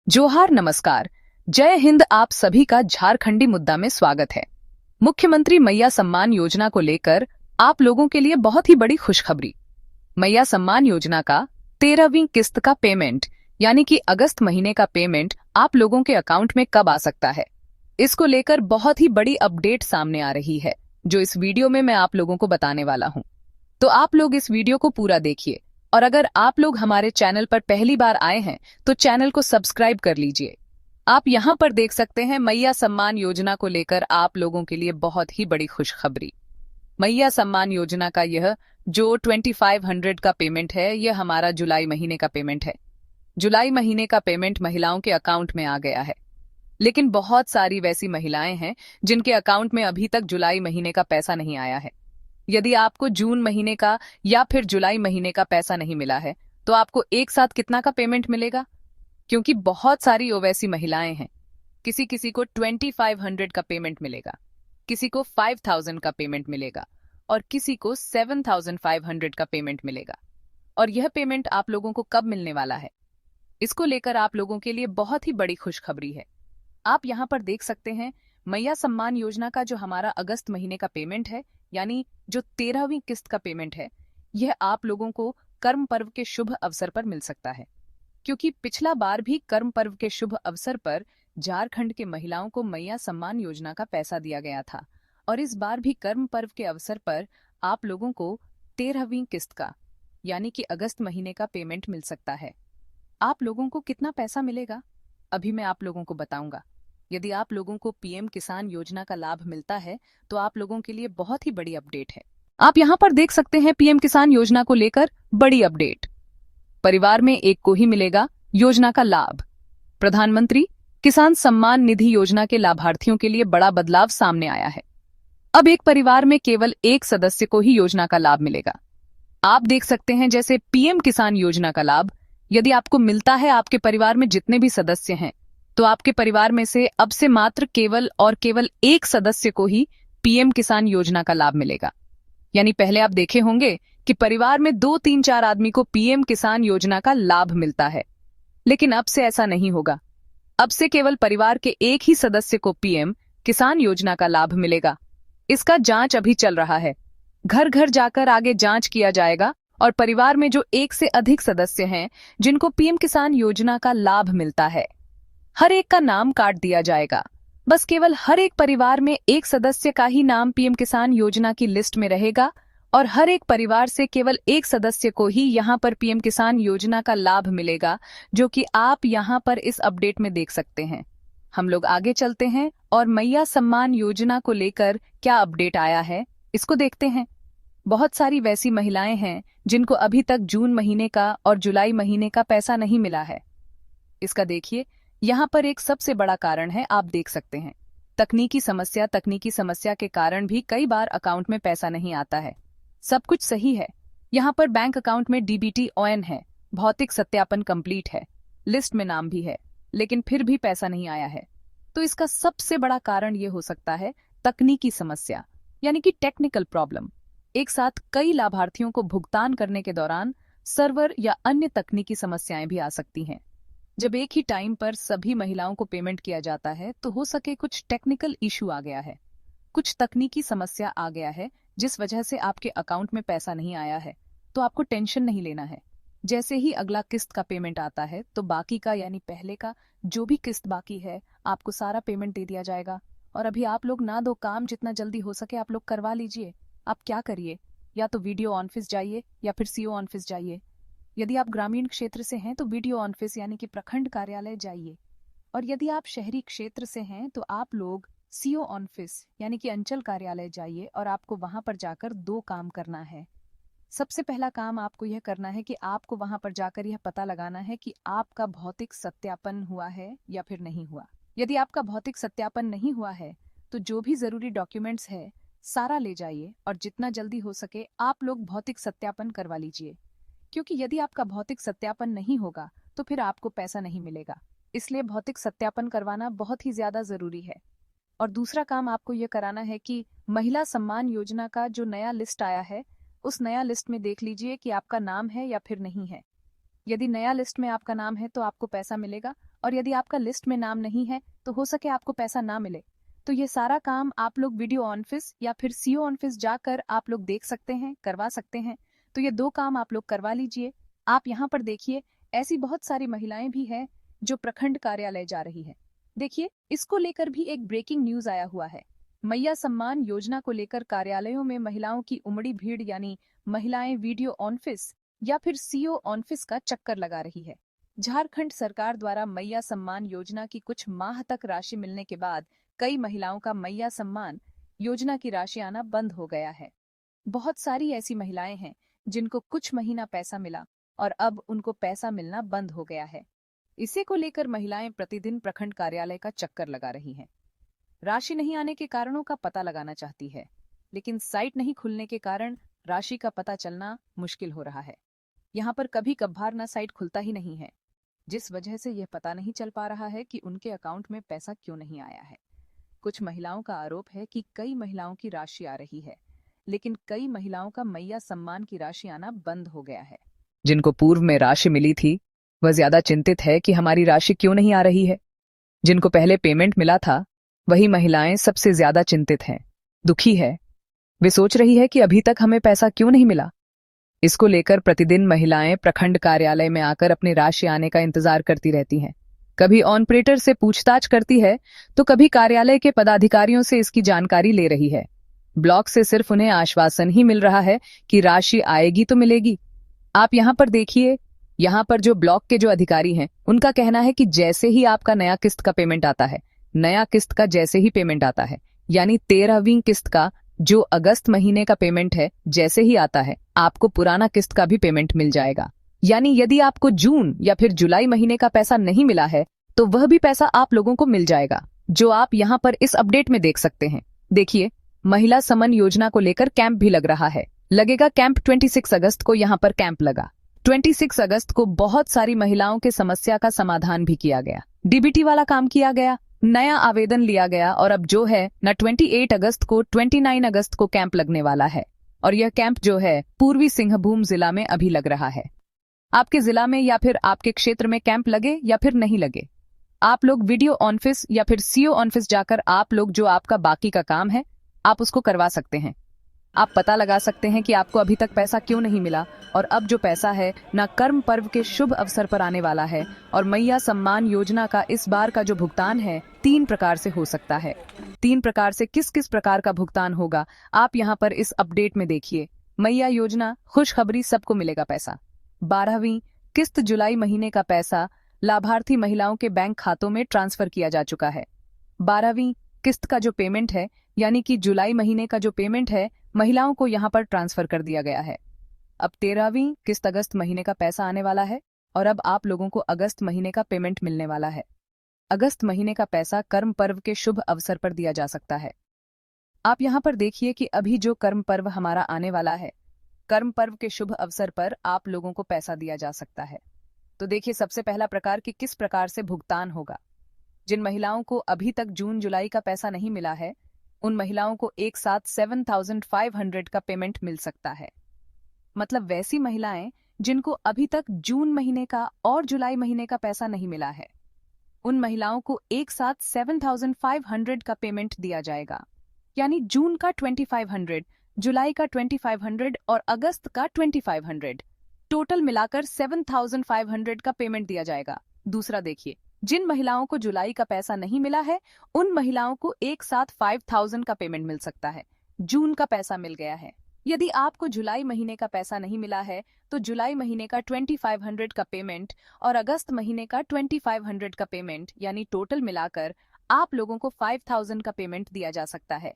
जोहार नमस्कार। जय हिंद। आप सभी का झारखंडी मुद्दा में स्वागत है। मुख्यमंत्री मैया सम्मान योजना को लेकर आप लोगों के लिए बहुत ही बड़ी खुशखबरी। मैया सम्मान योजना का 13वीं किस्त का पेमेंट यानी कि अगस्त महीने का पेमेंट आप लोगों के अकाउंट में कब आ सकता है, इसको लेकर बहुत ही बड़ी अपडेट सामने आ रही है, जो इस वीडियो में मैं आप लोगों को बताने वाला हूं। तो आप लोग इस वीडियो को पूरा देखिए, और अगर आप लोग हमारे चैनल पर पहली बार आए हैं तो चैनल को सब्सक्राइब कर लीजिए। आप यहाँ पर देख सकते हैं मैया सम्मान योजना को लेकर आप लोगों के लिए बहुत ही बड़ी खुशखबरी। मैया सम्मान योजना का यह जो 2500 का पेमेंट है, यह हमारा जुलाई महीने का पेमेंट है। जुलाई महीने का पेमेंट महिलाओं के अकाउंट में आ गया है, लेकिन बहुत सारी वैसी महिलाएं हैं जिनके अकाउंट में अभी तक जुलाई महीने का पैसा नहीं आया है। यदि आपको जून महीने का या फिर जुलाई महीने का पैसा नहीं मिला है तो आपको एक साथ कितना का पेमेंट मिलेगा? क्योंकि बहुत सारी वैसी महिलाएं हैं, किसी किसी को 2500 का पेमेंट मिलेगा, किसी को 5000 का पेमेंट मिलेगा और किसी को 7500 का पेमेंट मिलेगा। और यह पेमेंट आप लोगों को कब मिलने वाला है, इसको लेकर आप लोगों के लिए बहुत ही बड़ी खुशखबरी है। आप यहाँ पर देख सकते हैं मैया सम्मान योजना का जो हमारा अगस्त महीने का पेमेंट है, यानी जो 13वीं किस्त का पेमेंट है, यह आप लोगों को कर्म पर्व के शुभ अवसर पर मिल सकता है। क्योंकि पिछला बार भी कर्म पर्व के शुभ अवसर पर झारखंड के महिलाओं को मैया सम्मान योजना का पैसा दिया गया था, और इस बार भी कर्म पर्व के अवसर पर आप लोगों को 13वीं किस्त का यानी कि अगस्त महीने का पेमेंट मिल सकता है। आप लोगों को कितना पैसा मिलेगा अभी मैं आप लोगों को बताऊंगा। यदि आप लोगों को पीएम किसान योजना का लाभ मिलता है तो आप लोगों के लिए बहुत ही बड़ी अपडेट है। आप यहाँ पर देख सकते हैं पीएम किसान योजना को लेकर बड़ी अपडेट। परिवार में एक को ही मिलेगा योजना का लाभ। प्रधानमंत्री किसान सम्मान निधि योजना के लाभार्थियों के लिए बड़ा बदलाव सामने आया है। अब एक परिवार में केवल एक सदस्य को ही योजना का लाभ मिलेगा। आप देख सकते हैं जैसे पीएम किसान योजना का लाभ यदि आपको मिलता है, आपके परिवार में जितने भी सदस्य हैं, तो आपके परिवार में से अब से मात्र केवल और केवल एक सदस्य को ही पीएम किसान योजना का लाभ मिलेगा। यानी पहले आप देखे होंगे कि परिवार में 2, 3, 4 आदमी को पीएम किसान योजना का लाभ मिलता है, लेकिन अब से ऐसा नहीं होगा। अब से केवल परिवार के एक ही सदस्य को पीएम किसान योजना का लाभ मिलेगा। इसका जांच अभी चल रहा है। घर घर जाकर आगे जांच किया जाएगा और परिवार में जो एक से अधिक सदस्य हैं जिनको पीएम किसान योजना का लाभ मिलता है, हर एक का नाम काट दिया जाएगा। बस केवल हर एक परिवार में एक सदस्य का ही नाम पीएम किसान योजना की लिस्ट में रहेगा, और हर एक परिवार से केवल एक सदस्य को ही यहाँ पर पीएम किसान योजना का लाभ मिलेगा, जो कि आप यहाँ पर इस अपडेट में देख सकते हैं। हम लोग आगे चलते हैं और मैया सम्मान योजना को लेकर क्या अपडेट आया है इसको देखते हैं। बहुत सारी वैसी महिलाएं हैं जिनको अभी तक जून महीने का और जुलाई महीने का पैसा नहीं मिला है। इसका देखिए, यहाँ पर एक सबसे बड़ा कारण है, आप देख सकते हैं तकनीकी समस्या। तकनीकी समस्या के कारण भी कई बार अकाउंट में पैसा नहीं आता है। सब कुछ सही है, यहाँ पर बैंक अकाउंट में डीबीटी ऑन है, भौतिक सत्यापन कंप्लीट है, लिस्ट में नाम भी है, लेकिन फिर भी पैसा नहीं आया है। तो इसका सबसे बड़ा कारण ये हो सकता है तकनीकी समस्या, यानी कि टेक्निकल प्रॉब्लम। एक साथ कई लाभार्थियों को भुगतान करने के दौरान सर्वर या अन्य तकनीकी समस्याएं भी आ सकती हैं। जब एक ही टाइम पर सभी महिलाओं को पेमेंट किया जाता है तो हो सके कुछ टेक्निकल इशू आ गया है, कुछ तकनीकी समस्या आ गया है, जिस वजह से आपके अकाउंट में पैसा नहीं आया है। तो आपको टेंशन नहीं लेना है। जैसे ही अगला किस्त का पेमेंट आता है तो बाकी का यानी पहले का जो भी किस्त बाकी है आपको सारा पेमेंट दे दिया जाएगा। और अभी आप लोग ना दो काम जितना जल्दी हो सके आप लोग करवा लीजिए। आप क्या करिए, या तो वीडियो ऑफिस जाइए या फिर सीओ ऑफिस जाइए। यदि आप ग्रामीण क्षेत्र से हैं तो वीडियो ऑफिस यानी कि प्रखंड कार्यालय जाइए, और यदि आप शहरी क्षेत्र से हैं तो आप लोग सीओ ऑफिस यानी कि अंचल कार्यालय जाइए, और आपको वहां पर जाकर 2 काम करना है। सबसे पहला काम आपको यह करना है कि आपको वहां पर जाकर यह पता लगाना है कि आपका भौतिक सत्यापन हुआ है या फिर नहीं हुआ। यदि आपका भौतिक सत्यापन नहीं हुआ है तो जो भी जरूरी डॉक्यूमेंट्स है सारा ले जाइए, और जितना जल्दी हो सके आप लोग भौतिक सत्यापन करवा लीजिए। क्योंकि यदि आपका भौतिक सत्यापन नहीं होगा तो फिर आपको पैसा नहीं मिलेगा। इसलिए भौतिक सत्यापन करवाना बहुत ही ज्यादा जरूरी है। और दूसरा काम आपको यह कराना है कि महिला सम्मान योजना का जो नया लिस्ट आया है उस नया लिस्ट में देख लीजिए कि आपका नाम है या फिर नहीं है। यदि नया लिस्ट में आपका नाम है तो आपको पैसा मिलेगा, और यदि आपका लिस्ट में नाम नहीं है तो हो सके आपको पैसा ना मिले। तो ये सारा काम आप लोग वीडियो ऑफिस या फिर सीओ ऑफिस जाकर आप लोग देख सकते हैं, करवा सकते हैं। तो ये 2 काम आप लोग करवा लीजिए। आप यहाँ पर देखिए, ऐसी बहुत सारी महिलाएं भी हैं जो प्रखंड कार्यालय जा रही है। देखिए, इसको लेकर भी एक ब्रेकिंग न्यूज आया हुआ है। मैया सम्मान योजना को लेकर कार्यालयों में महिलाओं की उमड़ी भीड़, यानी महिलाएं वीडियो ऑफिस या फिर सीओ ऑफिस का चक्कर लगा रही है। झारखंड सरकार द्वारा मैया सम्मान योजना की कुछ माह तक राशि मिलने के बाद कई महिलाओं का मैया सम्मान योजना की राशि आना बंद हो गया है। बहुत सारी ऐसी महिलाएं हैं जिनको कुछ महीना पैसा मिला और अब उनको पैसा मिलना बंद हो गया है। इसे को लेकर महिलाएं प्रतिदिन प्रखंड कार्यालय का चक्कर लगा रही हैं। राशि नहीं आने के कारणों का पता लगाना चाहती है, लेकिन साइट नहीं खुलने के कारण राशि का पता चलना मुश्किल हो रहा है। यहाँ पर कभी कभार ना साइट खुलता ही नहीं है, जिस वजह से यह पता नहीं चल पा रहा है कि उनके अकाउंट में पैसा क्यों नहीं आया है। कुछ महिलाओं का आरोप है कि कई महिलाओं की राशि आ रही है, लेकिन कई महिलाओं का मैया सम्मान की राशि आना बंद हो गया है। जिनको पूर्व में राशि मिली थी वह ज्यादा चिंतित है कि हमारी राशि क्यों नहीं आ रही है। जिनको पहले पेमेंट मिला था वही महिलाएं सबसे ज्यादा चिंतित हैं, दुखी है। वे सोच रही है कि अभी तक हमें पैसा क्यों नहीं मिला। इसको लेकर प्रतिदिन महिलाएं प्रखंड कार्यालय में आकर अपनी राशि आने का इंतजार करती रहती हैं। कभी ऑपरेटर से पूछताछ करती है तो कभी कार्यालय के पदाधिकारियों से इसकी जानकारी ले रही है। ब्लॉक से सिर्फ उन्हें आश्वासन ही मिल रहा है कि राशि आएगी तो मिलेगी। आप यहाँ पर देखिए, यहाँ पर जो ब्लॉक के जो अधिकारी हैं उनका कहना है कि जैसे ही आपका नया किस्त का पेमेंट आता है, नया किस्त का जैसे ही पेमेंट आता है, यानी 13वीं किस्त का जो अगस्त महीने का पेमेंट है, जैसे ही आता है आपको पुराना किस्त का भी पेमेंट मिल जाएगा। यानी यदि आपको जून या फिर जुलाई महीने का पैसा नहीं मिला है तो वह भी पैसा आप लोगों को मिल जाएगा, जो आप यहाँ पर इस अपडेट में देख सकते हैं। देखिए, महिला सम्मान योजना को लेकर कैंप भी लग रहा है। लगेगा कैंप 26 अगस्त को यहाँ पर कैंप लगा। 26 अगस्त को बहुत सारी महिलाओं के समस्या का समाधान भी किया गया। डीबीटी वाला काम किया गया, नया आवेदन लिया गया और अब जो है न 28 अगस्त को 29 अगस्त को कैंप लगने वाला है। और यह कैंप जो है पूर्वी सिंहभूम जिला में अभी लग रहा है। आपके जिला में या फिर आपके क्षेत्र में कैंप लगे या फिर नहीं लगे, आप लोग वीडियो ऑफिस या फिर सीओ ऑफिस जाकर आप लोग जो आपका बाकी का काम है आप उसको करवा सकते हैं। आप पता लगा सकते हैं कि आपको अभी तक पैसा क्यों नहीं मिला, और अब जो पैसा है ना कर्म पर्व के शुभ अवसर पर आने वाला है। और मैया सम्मान योजना का इस बार का जो भुगतान है 3 प्रकार से हो सकता है। 3 प्रकार से किस किस प्रकार का भुगतान होगा आप यहाँ पर इस अपडेट में देखिए। मैया योजना खुशखबरी, सबको मिलेगा पैसा। 12वीं किस्त जुलाई महीने का पैसा लाभार्थी महिलाओं के बैंक खातों में ट्रांसफर किया जा चुका है। 12वीं किस्त का जो पेमेंट है, यानी कि जुलाई महीने का जो पेमेंट है, महिलाओं को यहाँ पर ट्रांसफर कर दिया गया है। अब 13वीं किस्त अगस्त महीने का पैसा आने वाला है और अब आप लोगों को अगस्त महीने का पेमेंट मिलने वाला है। अगस्त महीने का पैसा कर्म पर्व के शुभ अवसर पर दिया जा सकता है। आप यहाँ पर देखिए कि अभी जो कर्म पर्व हमारा आने वाला है, कर्म पर्व के शुभ अवसर पर आप लोगों को पैसा दिया जा सकता है। तो देखिए, सबसे पहला प्रकार कि किस प्रकार से भुगतान होगा। जिन महिलाओं को अभी तक जून जुलाई का पैसा नहीं मिला है उन महिलाओं को एक साथ 7,500 का पेमेंट मिल सकता है। मतलब वैसी महिलाएं जिनको अभी तक जून महीने का और जुलाई महीने का पैसा नहीं मिला है, उन महिलाओं को एक साथ 7,500 का पेमेंट दिया जाएगा। यानी जून का 2,500, जुलाई का 2,500 और अगस्त का 2,500, टोटल मिलाकर 7,500 का पेमेंट दिया जाएगा। दूसरा देखिए, जिन महिलाओं को जुलाई का पैसा नहीं मिला है उन महिलाओं को एक साथ 5,000 का पेमेंट मिल सकता है। जून का पैसा मिल गया है। यदि आपको जुलाई महीने का पैसा नहीं मिला है तो जुलाई महीने का 2,500 का पेमेंट और अगस्त महीने का 2,500 का पेमेंट, यानी टोटल मिलाकर आप लोगों को 5,000 का पेमेंट दिया जा सकता है,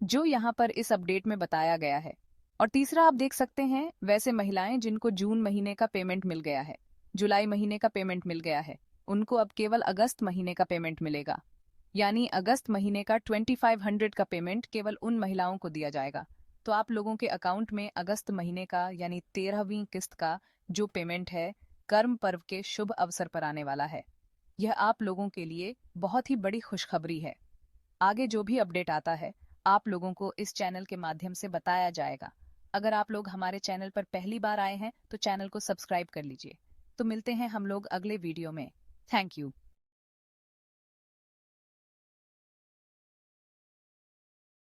जो यहाँ पर इस अपडेट में बताया गया है। और तीसरा आप देख सकते हैं, वैसे महिलाएं जिनको जून महीने का पेमेंट मिल गया है, जुलाई महीने का पेमेंट मिल गया है, उनको अब केवल अगस्त महीने का पेमेंट मिलेगा। यानी अगस्त महीने का 2,500 का पेमेंट केवल उन महिलाओं को दिया जाएगा। तो आप लोगों के अकाउंट में अगस्त महीने का यानी 13वीं किस्त का जो पेमेंट है कर्म पर्व के शुभ अवसर पर आने वाला है। यह आप लोगों के लिए बहुत ही बड़ी खुशखबरी है। आगे जो भी अपडेट आता है आप लोगों को इस चैनल के माध्यम से बताया जाएगा। अगर आप लोग हमारे चैनल पर पहली बार आए हैं तो चैनल को सब्सक्राइब कर लीजिए। तो मिलते हैं हम लोग अगले वीडियो में। Thank you.